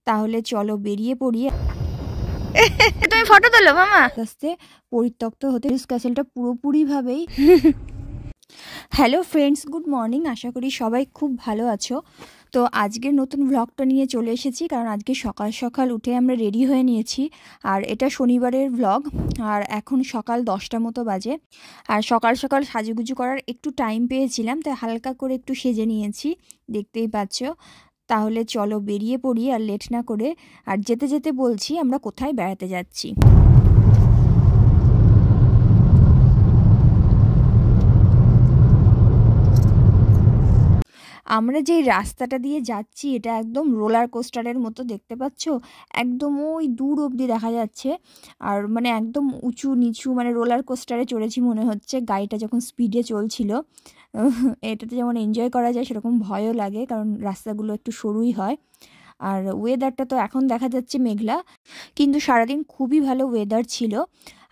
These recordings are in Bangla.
তাহলে চলো বেরিয়ে পড়ি। তুমি ফটো তোলো মামা। আস্তে আস্তে পরিত্যক্ত হতে ক্যাসেলটা পুরোপুরিভাবেই। Hello friends, good morning. আশা করি সবাই খুব ভালো আছো। তো আজকের নতুন ব্লগটা নিয়ে চলে এসেছি, কারণ আজকে সকাল সকাল উঠে আমরা রেডি হয়ে নিয়েছি। আর এটা শনিবারের ব্লগ, আর এখন সকাল 10টা মতো বাজে। আর সকাল সকাল সাজুগুজু করার একটু টাইম পেয়েছিলাম, তাই হালকা করে একটু সেজে নিয়েছি, দেখতেই পাচ্ছ। তাহলে চলো বেরিয়ে পড়ি আর লেট না করে। আর যেতে যেতে বলছি আমরা কোথায় বেড়াতে যাচ্ছি। আমরা যেই রাস্তাটা দিয়ে যাচ্ছি এটা একদম রোলার কোস্টারের মতো, দেখতে পাচ্ছ, একদম ওই দূর অবধি দেখা যাচ্ছে। আর মানে একদম উঁচু নিচু, মানে রোলার কোস্টারে চড়েছি মনে হচ্ছে। গাড়িটা যখন স্পিডে চলছিল, এটাতে যেমন এনজয় করা যায় সেরকম ভয়ও লাগে, কারণ রাস্তাগুলো একটু সরুই হয়। আর ওয়েদারটা তো এখন দেখা যাচ্ছে মেঘলা, কিন্তু সারাদিন খুবই ভালো ওয়েদার ছিল।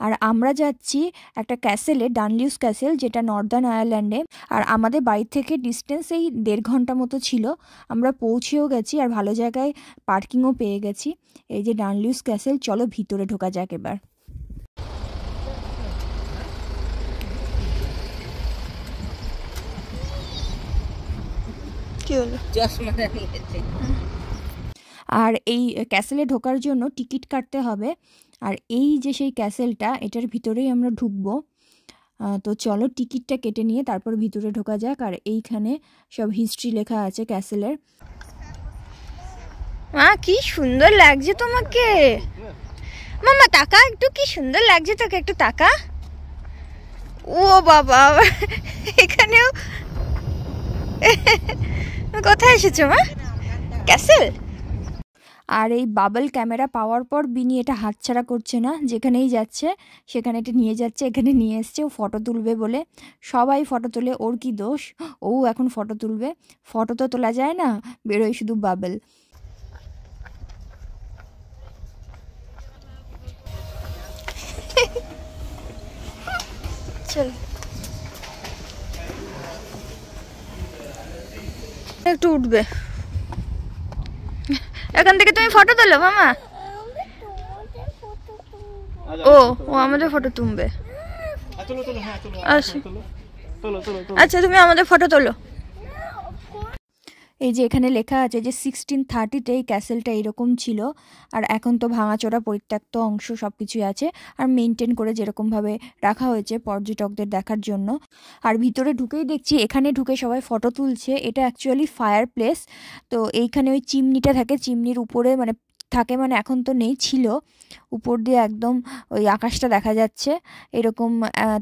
আর আমরা যাচ্ছি একটা ক্যাসেলে, ডানলিউস ক্যাসেল, যেটা নর্দার্ন আয়ারল্যান্ডে। আর আমাদের বাড়ি থেকে ডিস্টেন্স এই 1.5 ঘন্টা মতো ছিল। আমরা পৌঁছেও গেছি আর ভালো জায়গায় পার্কিংও পেয়ে গেছি। এই যে ডানলিউস ক্যাসেল, চলো ভিতরে ঢোকা যাক এবার। কি হলো? আর এই ক্যাসেলে ঢোকার জন্য টিকিট কাটতে হবে। আর এই যে সেই ক্যাসেলটা, এটার ভিতরেই আমরা ঢুকবো। তো চলো টিকিটটা কেটে নিয়ে তারপর ভিতরে ঢোকা যাক। আর এইখানে সব হিস্ট্রি লেখা আছে ক্যাসেলের। মা কি সুন্দর লাগছে তোমাকে। মামা তাকা একটু, কি সুন্দর লাগছে তোকে, একটু তাকা। ও বাবা, এখানেও কোথায় এসেছো মা? ক্যাসেল। আর এই বাবল ক্যামেরা পাওয়ার পর বিনি এটা হাতছাড়া করছে না, যেখানেই যাচ্ছে সেখানে এটা নিয়ে যাচ্ছে। এখানে নিয়ে এসছে ও ফটো তুলবে বলে। সবাই ফটো তোলে, ওর কি দোষ? ও এখন ফটো তুলবে। ফটো তো তোলা যায় না, বেরোয় শুধু বাবল। চল একটু উঠবে এখান থেকে। তুমি ফটো তোলো মামা। ও ও আমাদের ফটো তুলবে। আচ্ছা তুমি আমাদের ফটো তোলো। এই যে এখানে লেখা আছে যে 1630-তে এই ক্যাসেলটা এরকম ছিল। আর এখন তো ভাঙাচোরা পরিত্যক্ত অংশ সব কিছুই আছে, আর মেনটেন করে যেরকমভাবে রাখা হয়েছে পর্যটকদের দেখার জন্য। আর ভিতরে ঢুকেই দেখছি, এখানে ঢুকে সবাই ফটো তুলছে। এটা অ্যাকচুয়ালি ফায়ার প্লেস। তো এইখানে ওই চিমনিটা থাকে, চিমনির উপরে মানে থাকে, মানে এখন তো নেই, ছিল। উপর দিয়ে একদম ওই আকাশটা দেখা যাচ্ছে। এরকম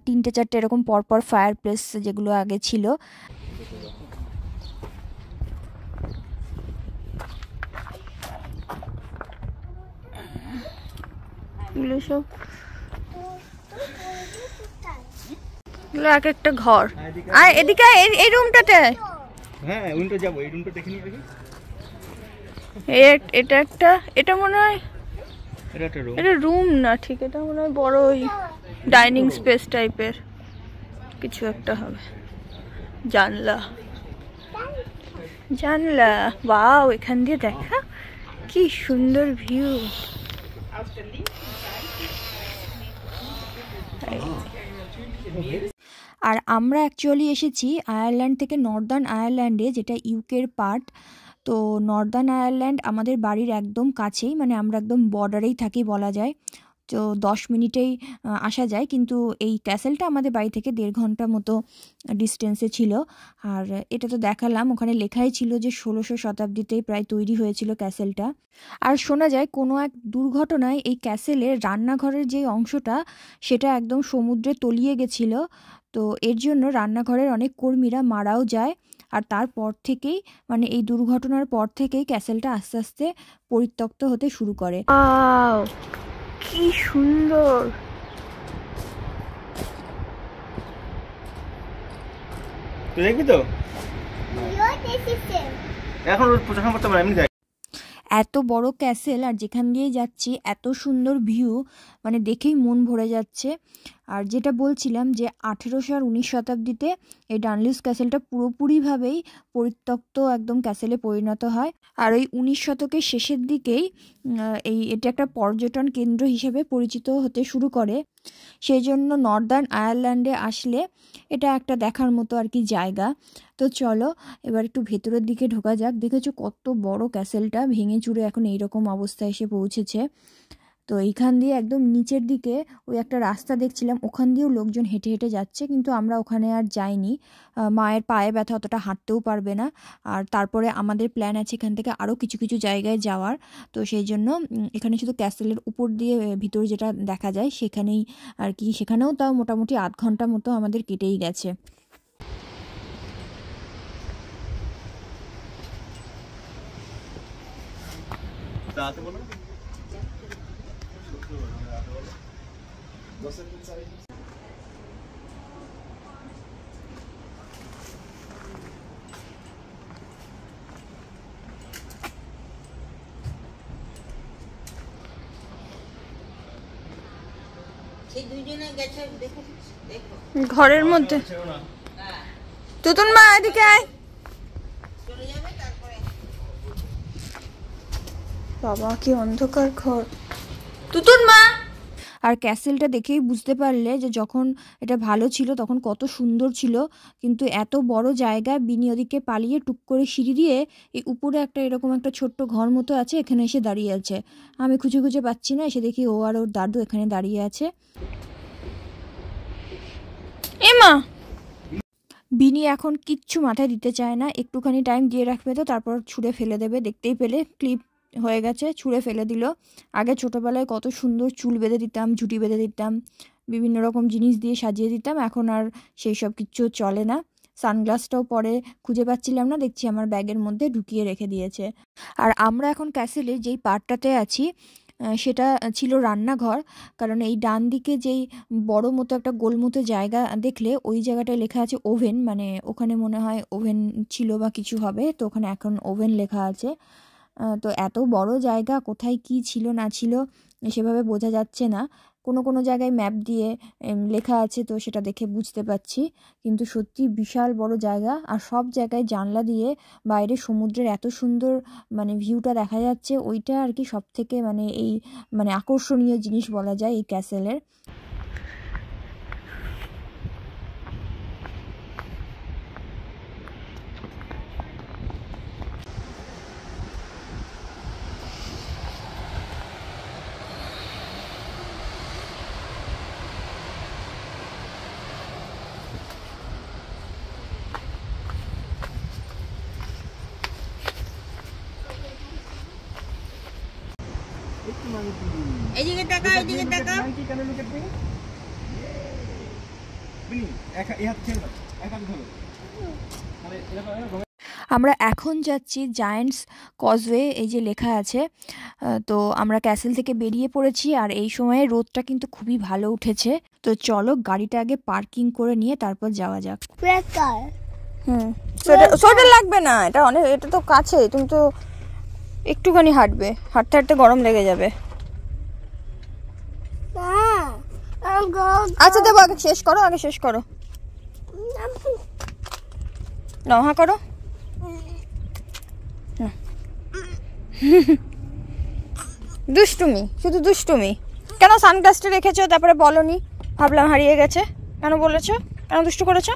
3-4টে এরকম পরপর ফায়ার প্লেস যেগুলো আগে ছিল। এগুলো সব, এগুলো এক একটা ঘর। আর এদিকে এই রুমটাতে, হ্যাঁ উল্টো যাবো, এই রুমটা দেখে নিয়ে দেখি। এটা একটা, এটা মনে হয় এটা একটা রুম। এটা রুম না ঠিক, এটা মনে হয় বড় ওই ডাইনিং স্পেস টাইপের কিছু একটা হবে। জানলা, জানলা, ওয়াও, এখান দিয়ে দেখা কি সুন্দর ভিউ। আর আমরা অ্যাকচুয়ালি এসেছি আয়ারল্যান্ড থেকে নর্দার্ন আয়ারল্যান্ডে, যেটা ইউকের পার্ট। তো নর্দার্ন আয়ারল্যান্ড আমাদের বাড়ির একদম কাছেই, মানে আমরা একদম বর্ডারেই থাকি বলা যায়। তো 10 মিনিটেই আসা যায়, কিন্তু এই ক্যাসেলটা আমাদের বাড়ি থেকে 1.5 ঘন্টা মতো ডিস্টেন্সে ছিল। আর এটা তো দেখালাম, ওখানে লেখাই ছিল যে 1600 শতাব্দীতেই প্রায় তৈরি হয়েছিল ক্যাসেলটা। আর শোনা যায় কোনো এক দুর্ঘটনায় এই ক্যাসেলের রান্নাঘরের যে অংশটা, সেটা একদম সমুদ্রে তলিয়ে গেছিলো। তো এর জন্য রান্নাঘরের অনেক কর্মীরা মারাও যায়। আর তারপর থেকেই, মানে এই দুর্ঘটনার পর থেকেই ক্যাসেলটা আস্তে আস্তে পরিত্যক্ত হতে শুরু করে। কি সুন্দর। তুই দেখবি তো এখন এমনি দেখ। এত বড় ক্যাসেল, আর যেখান দিয়ে যাচ্ছি এত সুন্দর ভিউ, মানে দেখেই মন ভরে যাচ্ছে। আর যেটা বলছিলাম যে 1800 আর 19 শতাব্দীতে এই ডানলিউস ক্যাসেলটা পুরোপুরিভাবেই পরিত্যক্ত একদম ক্যাসেলে পরিণত হয়। আর ওই 19 শতকের শেষের দিকেই এটা একটা পর্যটন কেন্দ্র হিসেবে পরিচিত হতে শুরু করে। সেই জন্য নর্দার্ন আয়ারল্যান্ডে আসলে এটা একটা দেখার মতো আর কি জায়গা। তো চলো এবার একটু ভেতরের দিকে ঢোকা যাক। দেখেছো কত বড় ক্যাসেলটা, ভেঙে চুরে এখন এইরকম অবস্থায় এসে পৌঁছেছে। তো এইখান দিয়ে একদম নিচের দিকে ওই একটা রাস্তা দেখছিলাম, ওখান দিয়েও লোকজন হেঁটে হেঁটে যাচ্ছে, কিন্তু আমরা ওখানে আর যাইনি। মায়ের পায়ে ব্যথা, অতটা হাঁটতেও পারবে না। আর তারপরে আমাদের প্ল্যান আছে এখান থেকে আরও কিছু কিছু জায়গায় যাওয়ার। তো সেই জন্য এখানে শুধু ক্যাসেলের উপর দিয়ে ভিতর যেটা দেখা যায় সেখানেই আর কি, সেখানেও তাও মোটামুটি আধ ঘন্টা মতো আমাদের কেটেই গেছে। ঘরের মধ্যে তুতুন মা এদিকে আয়। বাবা কি অন্ধকার ঘর, তুতুন মা। আর ক্যাসেলটা দেখেই বুঝতে পারলে যে যখন এটা ভালো ছিল তখন কত সুন্দর ছিল, কিন্তু এত বড় জায়গা বিনি ওদিকে পালিয়ে টুক করে সিঁড়ি দিয়ে এই উপরে একটা এরকম একটা ছোট্ট ঘর মতো আছে, এখানে এসে দাঁড়িয়ে আছে। আমি খুঁজে খুঁজে পাচ্ছি না, এসে দেখি ও আর ওর দাদু এখানে দাঁড়িয়ে আছে। এমা বিনি এখন কিচ্ছু মাথায় দিতে চায় না, একটুখানি টাইম দিয়ে রাখবে তো তারপর ছুঁড়ে ফেলে দেবে। দেখতেই পেলে ক্লিপ হয়ে গেছে, ছুঁড়ে ফেলে দিল। আগে ছোটোবেলায় কত সুন্দর চুল বেঁধে দিতাম, ঝুঁটি বেঁধে দিতাম, বিভিন্ন রকম জিনিস দিয়ে সাজিয়ে দিতাম, এখন আর সেই সব কিচ্ছু চলে না। সানগ্লাসটাও পরে খুঁজে পাচ্ছিলাম না, দেখছি আমার ব্যাগের মধ্যে ঢুকিয়ে রেখে দিয়েছে। আর আমরা এখন ক্যাসেলের যেই পার্টটাতে আছি সেটা ছিল রান্নাঘর, কারণ এই ডান দিকে যেই বড় মতো একটা গোল মতো জায়গা দেখলে ওই জায়গাটায় লেখা আছে ওভেন, মানে ওখানে মনে হয় ওভেন ছিল বা কিছু হবে, তো ওখানে এখন ওভেন লেখা আছে। তো এত বড় জায়গা কোথায় কি ছিল না ছিল সেভাবে বোঝা যাচ্ছে না, কোনো কোনো জায়গায় ম্যাপ দিয়ে লেখা আছে তো সেটা দেখে বুঝতে পারছি, কিন্তু সত্যি বিশাল বড় জায়গা। আর সব জায়গায় জানলা দিয়ে বাইরে সমুদ্রের এত সুন্দর মানে ভিউটা দেখা যাচ্ছে, ওইটা আর কি সব থেকে মানে এই মানে আকর্ষণীয় জিনিস বলা যায় এই ক্যাসেলের। এদিকে টাকা, এদিকে টাকা। আমরা এখন যাচ্ছি জায়ান্টস কজওয়ে, এই যে লেখা আছে। তো আমরা ক্যাসেল থেকে বেরিয়ে পড়েছি, আর এই সময়ে রোদটা কিন্তু খুবই ভালো উঠেছে। তো চলো গাড়িটা আগে পার্কিং করে নিয়ে তারপর যাওয়া যাক। সোয়েটার লাগবে না, এটা অনেক, এটা তো কাছে, তুমি তো একটুখানি হাঁটবে, হাঁটতে হাঁটতে গরম লেগে যাবে। আচ্ছা দেবো, আগে শেষ করো, আগে শেষ করো, নাও হ্যাঁ করো। দুষ্টুমি, শুধু দুষ্টুমি। কেন সানগ্লাসটা রেখেছো তারপরে বলনি? ভাবলাম হারিয়ে গেছে, কেন বলেছো, কেন দুষ্টু করেছো?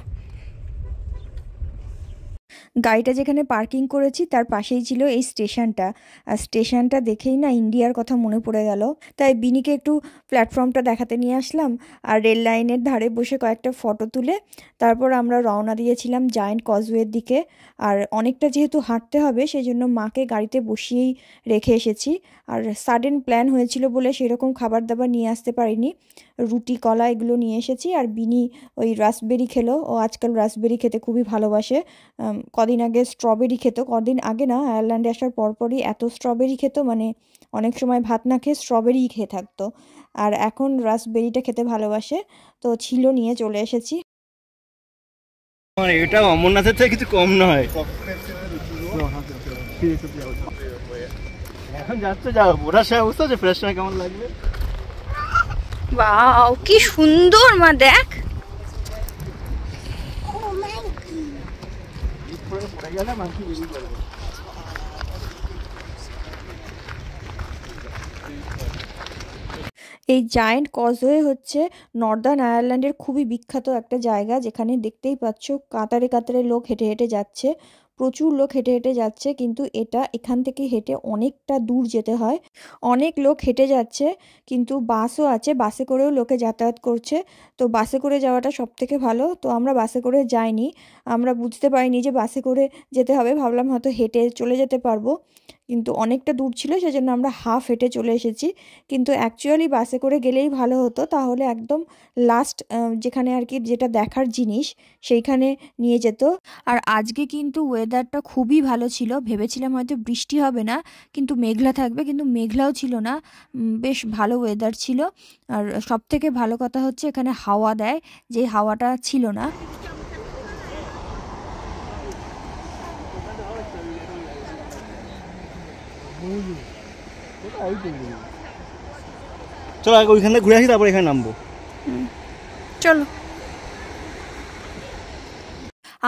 গাড়িটা যেখানে পার্কিং করেছি তার পাশেই ছিল এই স্টেশনটা, আর স্টেশনটা দেখেই না ইন্ডিয়ার কথা মনে পড়ে গেল। তাই বিনিকে একটু প্ল্যাটফর্মটা দেখাতে নিয়ে আসলাম, আর রেল লাইনের ধারে বসে কয়েকটা ফটো তুলে তারপর আমরা রওনা দিয়েছিলাম জায়ান্ট কজওয়ের দিকে। আর অনেকটা যেহেতু হাঁটতে হবে সেই জন্য মাকে গাড়িতে বসিয়েই রেখে এসেছি। আর সাডেন প্ল্যান হয়েছিল বলে সেরকম খাবার দাবার নিয়ে আসতে পারিনি, রুটি কলা এগুলো নিয়ে এসেছি। আর বিনি ওই রাসবেরি খেলো, ও আজকাল রাসবেরি খেতে খুবই ভালোবাসে। কদিন আগে স্ট্রবেরি খেত, কদিন আগে না আয়ারল্যান্ডে আসার পরপরই এত স্ট্রবেরি খেত, মানে অনেক সময় ভাত না খেয়ে স্ট্রবেরিই খেয়ে থাকতো। আর এখন রাসবেরিটা খেতে ভালোবাসে, তো ছিল নিয়ে চলে এসেছি। এটা অমরনাথের থেকে কিছু কম নয়। এখন যাচ্ছে, যাও ওরা সে অবস্থা যে ফ্রেশ সময় কেমন লাগবে। ওয়াও কি সুন্দর মা, দেখ। এই জায়েন্ট কজওয়ে হচ্ছে নর্দার্ন আয়ারল্যান্ডের খুবই বিখ্যাত একটা জায়গা, যেখানে দেখতেই পাচ্ছ কাতারে কাতারে লোক হেঁটে হেঁটে যাচ্ছে, প্রচুর লোক হেঁটে হেঁটে যাচ্ছে। কিন্তু এখান থেকে হেঁটে অনেকটা দূর যেতে হয়, অনেক লোক হেঁটে যাচ্ছে, কিন্তু বাসও আছে, বাসে করেও লোকে যাতায়াত করছে। তো বাসে করে যাওয়াটা সব থেকে ভালো। তো আমরা বাসে করে যাইনি, আমরা বুঝতে পারিনি যে বাসে করে যেতে হবে, ভাবলাম হয়তো হেঁটে চলে যেতে পারবো, কিন্তু অনেকটা দূর ছিল, সেজন্য আমরা হাফ হেঁটে চলে এসেছি। কিন্তু অ্যাকচুয়ালি বাসে করে গেলেই ভালো হতো, তাহলে একদম লাস্ট যেখানে আর কি যেটা দেখার জিনিস সেইখানে নিয়ে যেত। আর আজকে কিন্তু ওয়েদারটা খুবই ভালো ছিল, ভেবেছিলাম হয়তো বৃষ্টি হবে না, কিন্তু মেঘলা থাকবে, কিন্তু মেঘলাও ছিল না, বেশ ভালো ওয়েদার ছিল। আর সব থেকে ভালো কথা হচ্ছে এখানে হাওয়া দেয়, যে হাওয়াটা ছিল না। চলো আগে ওইখানে ঘুরে আসি, তারপর এখানে নামবো। চলো।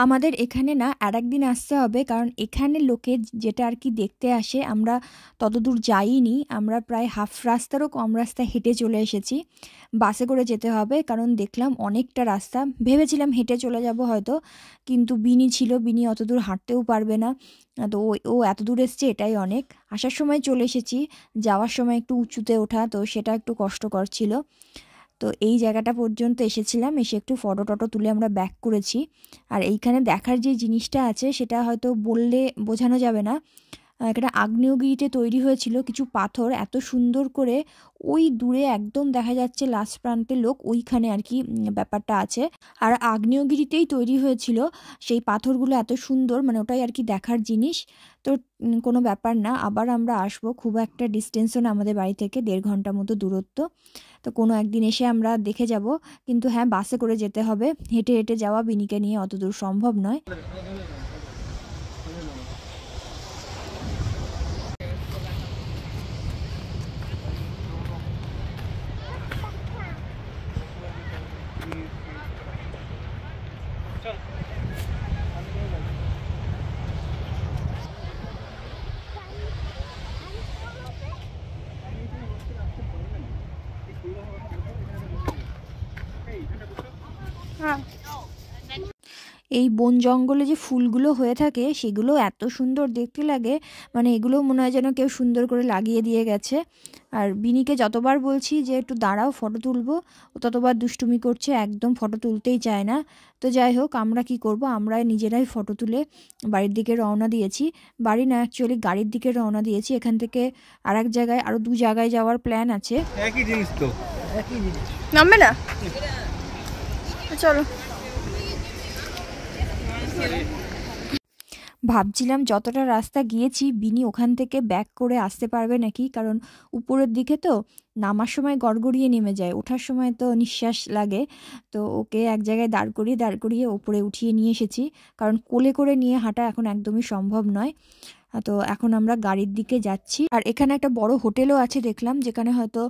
আমাদের এখানে না আর একদিন আসতে হবে, কারণ এখানে লোকে যেটা আর কি দেখতে আসে, আমরা ততদূর যাইনি, আমরা প্রায় হাফ রাস্তারও কম রাস্তা হেঁটে চলে এসেছি। বাসে করে যেতে হবে, কারণ দেখলাম অনেকটা রাস্তা, ভেবেছিলাম হেঁটে চলে যাব হয়তো, কিন্তু বিনি ছিল, বিনি অত দূর হাঁটতেও পারবে না। তো ও এত দূর এসছে, এটাই অনেক। আসার সময় চলে এসেছি, যাওয়ার সময় একটু উঁচুতে ওঠা, তো সেটা একটু কষ্টকর ছিল। তো এই জায়গাটা পর্যন্ত এসেছিলাম, এসে একটু ফটো টটো তুলে আমরা ব্যাক করেছি। আর এইখানে দেখার যে জিনিসটা আছে সেটা হয়তো বললে বোঝানো যাবে না। একটা আগ্নেয়গিরিতে তৈরি হয়েছিল কিছু পাথর, এত সুন্দর করে, ওই দূরে একদম দেখা যাচ্ছে লাস্ট প্রান্তে লোক, ওইখানে আর কি ব্যাপারটা আছে। আর আগ্নেয়গিরিতেই তৈরি হয়েছিল সেই পাথরগুলো, এত সুন্দর, মানে ওটাই আর কি দেখার জিনিস। তো কোনো ব্যাপার না, আবার আমরা আসবো, খুব একটা ডিস্টেন্সও না আমাদের বাড়ি থেকে, 1.5 ঘন্টা মতো দূরত্ব। তো কোনো একদিন এসে আমরা দেখে যাব, কিন্তু হ্যাঁ বাসে করে যেতে হবে, হেঁটে হেঁটে যাওয়া বিনিকে নিয়ে অত দূর সম্ভব নয়। এই বন জঙ্গলে যে ফুলগুলো হয়ে থাকে সেগুলো এত সুন্দর দেখতে লাগে, মানে এগুলো মনে হয় যেন কেউ সুন্দর করে লাগিয়ে দিয়ে গেছে। আর বিনিকে যতবার বলছি যে একটু দাঁড়াও ফটো তুলবো, ও ততবার দুষ্টুমি করছে, একদম ফটো তুলতেই চায় না। তো যাই হোক, আমরা কি করব, আমরা নিজেরাই ফটো তুলে বাড়ির দিকে রওনা দিয়েছি। বাড়ি না, অ্যাকচুয়ালি গাড়ির দিকে রওনা দিয়েছি। এখান থেকে আর এক জায়গায়, আরও 2 জায়গায় যাওয়ার প্ল্যান আছে। একই জিনিস তো, একই জিনিস। নামবে না, চলো। ভাবছিলাম যতটা রাস্তা গিয়েছি বিনি ওখান থেকে ব্যাক করে আসতে পারবে নাকি, কারণ উপরের দিকে তো নামার সময় গড়গড়িয়ে নেমে যায়, ওঠার সময় তো নিঃশ্বাস লাগে। তো ওকে এক জায়গায় দাঁড় করিয়ে ওপরে উঠিয়ে নিয়ে এসেছি, কারণ কোলে করে নিয়ে হাঁটা এখন একদমই সম্ভব নয়। তো এখন আমরা গাড়ির দিকে যাচ্ছি। আর এখানে একটা বড় হোটেলও আছে দেখলাম, যেখানে হয়তো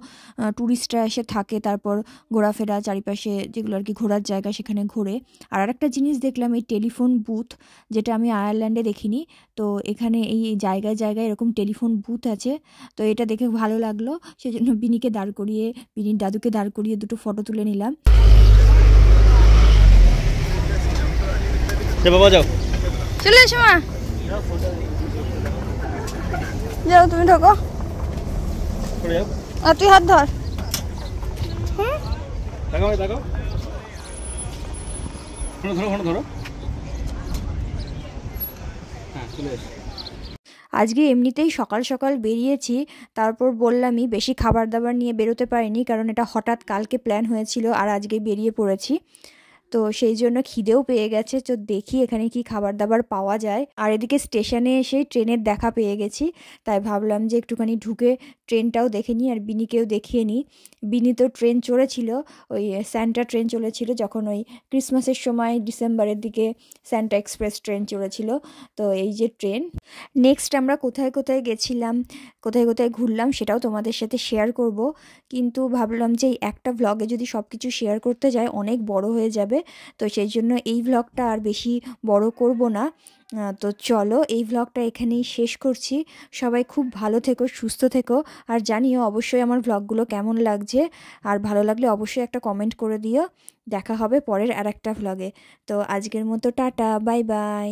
ট্যুরিস্টরা এসে থাকে, তারপর ঘোরাফেরা, চারিপাশে যেগুলো আর কি ঘোরার জায়গা সেখানে ঘোরে। আর আরেকটা জিনিস দেখলাম, এই টেলিফোন বুথ, যেটা আমি আয়ারল্যান্ডে দেখিনি। তো এখানে এই জায়গায় জায়গায় এরকম টেলিফোন বুথ আছে, তো এটা দেখে ভালো লাগলো, সেজন্য বিনির দাদুকে দাঁড় করিয়ে 2টো ফটো তুলে নিলাম। বাবা যাও, চলে এসো মা, যাও তুমি ঢোকো, আর তুই হাত ধর। ধরো। আজকে এমনিতেই সকাল সকাল বেরিয়েছি, তারপর বললামই বেশি খাবার দাবার নিয়ে বেরোতে পারিনি, কারণ এটা হঠাৎ কালকে প্ল্যান হয়েছিল আর আজকে বেরিয়ে পড়েছি। তো সেই জন্য খিদেও পেয়ে গেছে, তো দেখি এখানে কি খাবার দাবার পাওয়া যায়। আর এদিকে স্টেশনে এসেই ট্রেনের দেখা পেয়ে গেছি, তাই ভাবলাম যে একটুখানি ঢুকে ট্রেনটাও দেখে নিই আর বিনিকেও দেখিয়ে নিই। বিনি তো ট্রেন চড়েছিল, ওই স্যান্টা ট্রেন চলেছিল যখন ওই ক্রিসমাসের সময় ডিসেম্বরের দিকে স্যান্টা এক্সপ্রেস ট্রেন চলেছিল। তো এই যে ট্রেন। নেক্সট আমরা কোথায় কোথায় গেছিলাম, কোথায় কোথায় ঘুরলাম সেটাও তোমাদের সাথে শেয়ার করব, কিন্তু ভাবলাম যে এই একটা ভ্লগে যদি সব কিছু শেয়ার করতে যাই অনেক বড় হয়ে যাবে, তো সেই জন্য এই ভ্লগটা আর বেশি বড় করব না। তো চলো এই ভ্লগটা এখানেই শেষ করছি। সবাই খুব ভালো থেকো, সুস্থ থেকো, আর জানিও অবশ্যই আমার ভ্লগগুলো কেমন লাগছে, আর ভালো লাগলে অবশ্যই একটা কমেন্ট করে দিও। দেখা হবে পরের আর একটা ভ্লগে। তো আজকের মতো টাটা, বাই বাই।